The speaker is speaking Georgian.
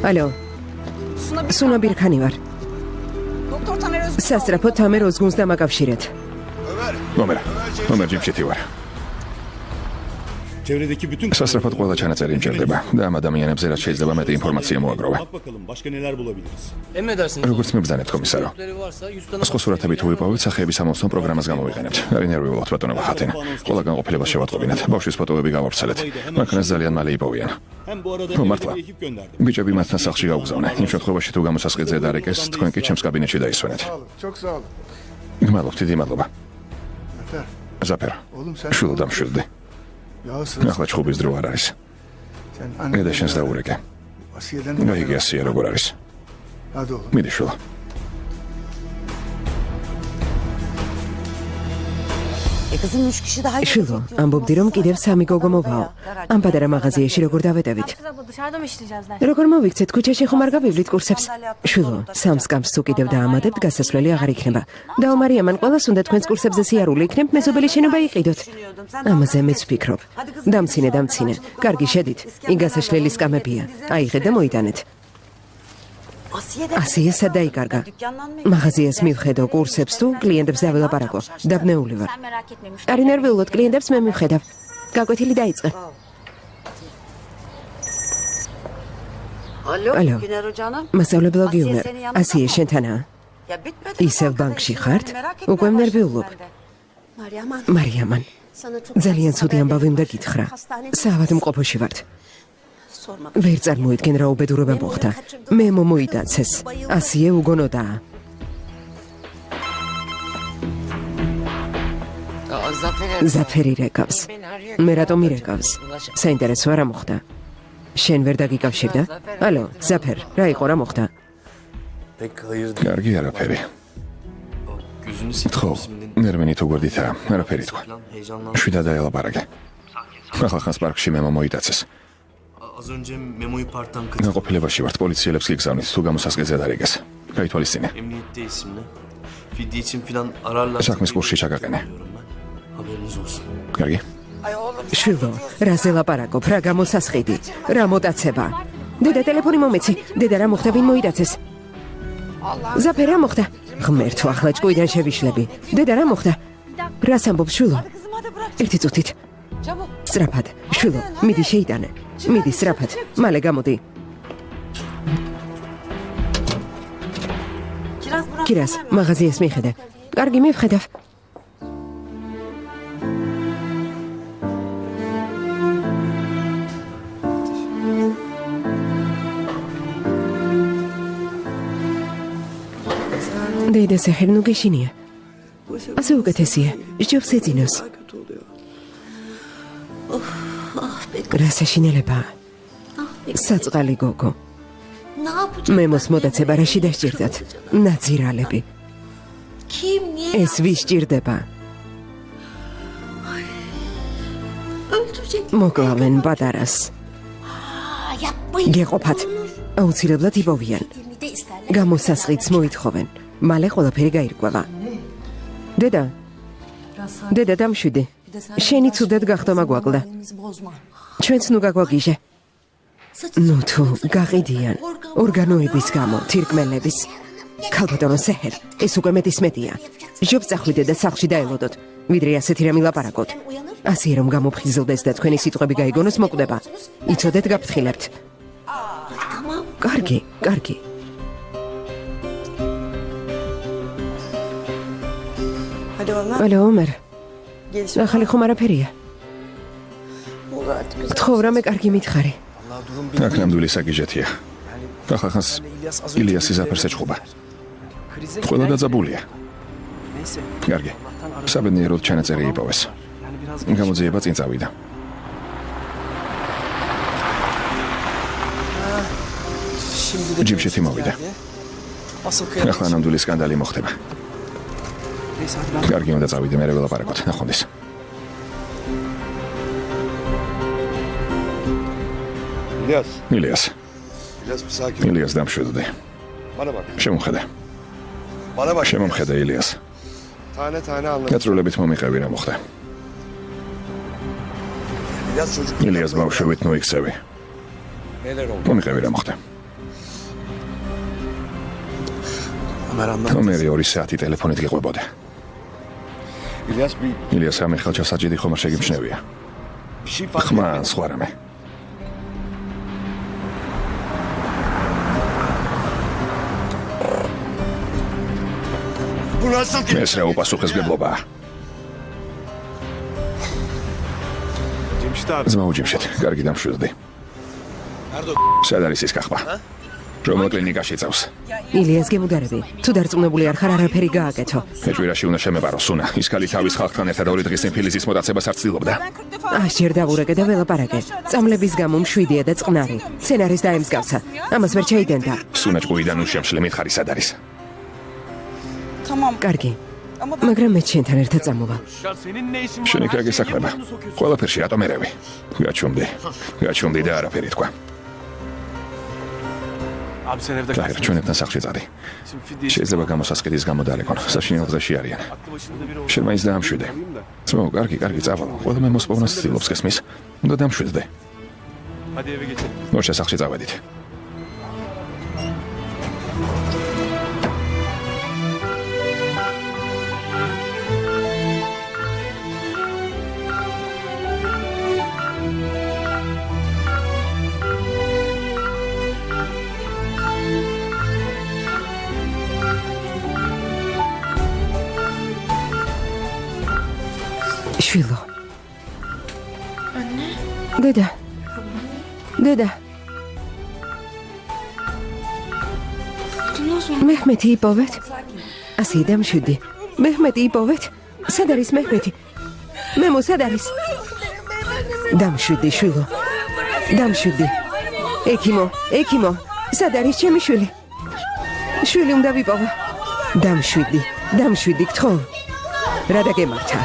ალო. სუნა ბირქანი ვარ. სასწრაფო თამერ ოზგუნს დამაკავშირეთ. Ömer ჯიმშეთი ვარ. Çevredeki bütün სასწრაფოდ ყველა ჩანაწერი იმჭირდება და ამ ადამიანებზე რაც შეიძლება მეტი ინფორმაცია მოაგროვა. bak bakalım başka neler bulabiliriz. Emredersiniz. როგორც მებრძანებთ კომისარო. varsa 100 tane სხვა სურათები თუ ვიპოვეთ, სახეების ამოსვლა პროგრამას გამოვიყენებთ. არის ნერვიულად ბატონო ვახათენა. ყველა განყოფილებას შევატყობინათ. ბავშვის ფოტოები გავავრცელეთ. მანქანას ძალიან მალე იპოვიან. Hem bu arada Martla. bir ekip gönderdim. ბიჭები მათთან სახლში გაუგზავნე. იმ შემთხვევაში თუ გამოსასყიდზე დარეკეს, თქვენ კი ჩემს კაბინეტში დაისვენეთ. Çok sağ olun. გმადლობთ, დიდი მადლობა. Zafer. ზაფერ. Oğlum sen შვილო დამშვიდდი. ya sırası. ახლა ჩხუბის დრო არ არის. Sen ედა შენს დაურეკე. Vasiyeden გაიგე ასია როგორ არის. Hadi oğlum. მიდი შვილო. Kızım 3 kişi daha შვილო, ამბობდი რომ კიდევ 3 გოგო მოვაო. ამ პატარა მაღაზიაში როგორ დავეტევით? Dışarıda mı işleyeceğizler? როგორ მოვიქცეთ ქუჩაში ხომ არ გავივლით კურსებს? შვილო, 3 სკამს თუ კიდევ დაამატებთ, გასასვლელი აღარ იქნება. დაუმარია მან ყველას უნდა თქვენს კურსებზე სიარული იქნებთ, მეზობელი შენობა იყიდოთ. ამაზე მეც ვფიქრობ. დამცინე. კარგი, შედით. იქ გასაშლელი სკამებია. აიღეთ და მოიტანეთ. ასია სად დაიკარგა? მაღაზიას მივხედო კურსებს თუ კლიენტებს დაველაპარაკო. დაბნეული ვარ. Sen merak etmemiş. არი ნერვიულად კლიენტებს მე მივხედავ. გაკვეთილი დაიწყე. Alo, Alo. Güner Hoca'nım. მასწავლებლო Asiye გიუნერ, senin yanında ასია mı? შენთანაა? Ya bitmedi. ისევ ბანკში ხართ? უკვე ნერვიულობ. მარიამან, ძალიან ცუდი ამბავი უნდა გითხრა. საავადმყოფოში ვართ. ვერ წარმოიდგენ რა უბედურება მოხდა. მე მომოიტაცეს. ასიე უგონოდაა. ზაფერი რეკავს. მე რატომ ირეკავს? საინტერესოა რა მოხდა? შენ ვერ დაგიკავშირდა? ალო, ზაფერ, რა იყო რა მოხდა? pek hayır კარგი არაფერი. gözünü ხო, seveyim. ნერვინი თუ გვერდითაა, არაფერი თქვა. Heyecanlandım. შვიდა დაელაპარაკე. ახლა ხანს პარკში მე მომოიტაცეს. Az önce Memo'yu parktan kaçırdım. გაყოფილებაში ვართ, პოლიციელებს გიგზავნით თუ გამოსასყიდზე დარეკეს. გაითვალისწინე. Emniyette isimli. Fidye için filan ararlar. საქმის კურსში ჩაგაყენე. Haberiniz olsun. კარგი. შვილო, რაზე ლაპარაკობ, რა გამოსასყიდი? რა მოტაცება? დედა ტელეფონი მომეცი. დედა რა მოხდა, ვინ მოიტაცეს? ზაფერ რა მოხდა? ღმერთო, ახლა ჭკუიდან შევიშლები. დედა რა მოხდა? რას ამბობ შვილო? ერთი წუთით. სწრაფად, შვილო, მიდი შეიტანე. მიდი სწრაფად, მალე გამოდი. კირას, მაღაზიას მიხედე. კარგი, მივხედავ. დედა საერთოდ ნუ გეშინია. ასე უკეთესია. ჯობს ეძინოს. რა საშინელება? საწყალი გოგო. Ne yapacağım? მე მოსმოდაცება რაში დასჭირდათ? ნაძირალები. Kim? Niye? ეს ვის ჭირდება? Öldürecek. მოკლავენ პატარას. Yapmayın. გეყოფათ. აუცილებლად იპოვიან. Filmi de isterler. გამოსასყიდს მოითხოვენ. მალე ყველაფერი გაირკვევა. დედა დამშვიდე. შენი ცუდად გახდომა გვაკლდა. ჩვენც ნუ გაგვაგიჟე. ნუ თუ გაყიდიან ორგანოების გამო, თირკმელების. ქალბატონო სეჰერ, ეს უკვე მეტისმეტია. ჟობს წახვიდე და სახლში დაელოდოთ, ვიდრე ასეთი რამე ლაპარაკოთ. ასე რომ გამოფხიზლდეს და თქვენი სიტყვები გაიგონოს მოკვდება. იცოდეთ გაფრთხილებთ. კარგი, კარგი. ალო, ომერ. ახალი ხომ არაფერია? თხოვრა მე კარგი მითხარი. აქ ნამდვილი საგიჟეთია. ახლა ხანს ილიასი ზაფერს ეჭხობა. ყველა დაძაბულია. კარგი. საბედნიეროდ ჩანაწერი იპოვეს. გამოძიება წინ წავიდა. ჯიმშეთი მოვიდა. ახლა ნამდვილი სკანდალი მოხდება. კარგი, უნდა წავიდე, მე ველაპარაკოთ, ნახვამდის. ილიას. ილიას დამშვიდდი. შემომხედე. შემომხედე ილიას. გაწრულებით მომიყევი რა მოხდა. ილიას ბავშვებით მოიქცევი. მომიყევი რა მოხდა. მერე 2 საათი ტელეფონით გიყვებოდა. ილიას რამე ხელჩასაჭიდი ხომ არ შეგიმჩნევია. ხმა ან სხვა რამე. ეს რა უპასუხისმგებლობაა? ძმა უჯიმშეთ, კარგი დამშვიდდი. სად არის ის კახვა? რომელ კლინიკაში წავს? ილიას გემუდარები. თუ დარწმუნებული არ ხარ, არაფერი გააკეთო. ეჭვირაში უნდა შემებარო სუნა. ის ქალი თავის ხალხთან ერთად 2 დღის წინ ფილიზის მოტაცებას არ ცდილობდა. ასჯერ დავურეკე და ველაპარაკე. წამლების გამო მშვიდია და წყნარი. სცენარის დაემსგავსა. ამას ვერ ჩაიდენდა. სუნა ჭკუიდან უშემშლი მითხარი სად არის? კარგი. მაგრამ მე ჩვენთან ერთად წამოვა. შენი კრაკი საქმეა. ყველაფერში რატომ ერევი? გაჩუმდი და არაფერი თქვა. გაიგე, ჩვენებთან სახლში წადი. შეიძლება გამოსასყიდის გამო დარეკონ. საშინელ დღეში არიან. შენ მაინც დაამშვიდე. ძმო, კარგი, წავალ. ყველა მე მოსპოვნას ცდილობს გესმის. უნდა დამშვიდდე. მოშა სახლში წავედით. შვილო. დედა. მეჰმეთი იპოვეთ? ასე დამშვიდი. მეჰმეთი იპოვეთ? სად არის მეჰმეთი? მემო, სად არის? დამშვიდი, შვილო. დამშვიდი. ექიმო, სად არის ჩემი შვილი? შვილი უნდა ვიპოვო. დამშვიდი, გთხოვ. რა დაგემართა?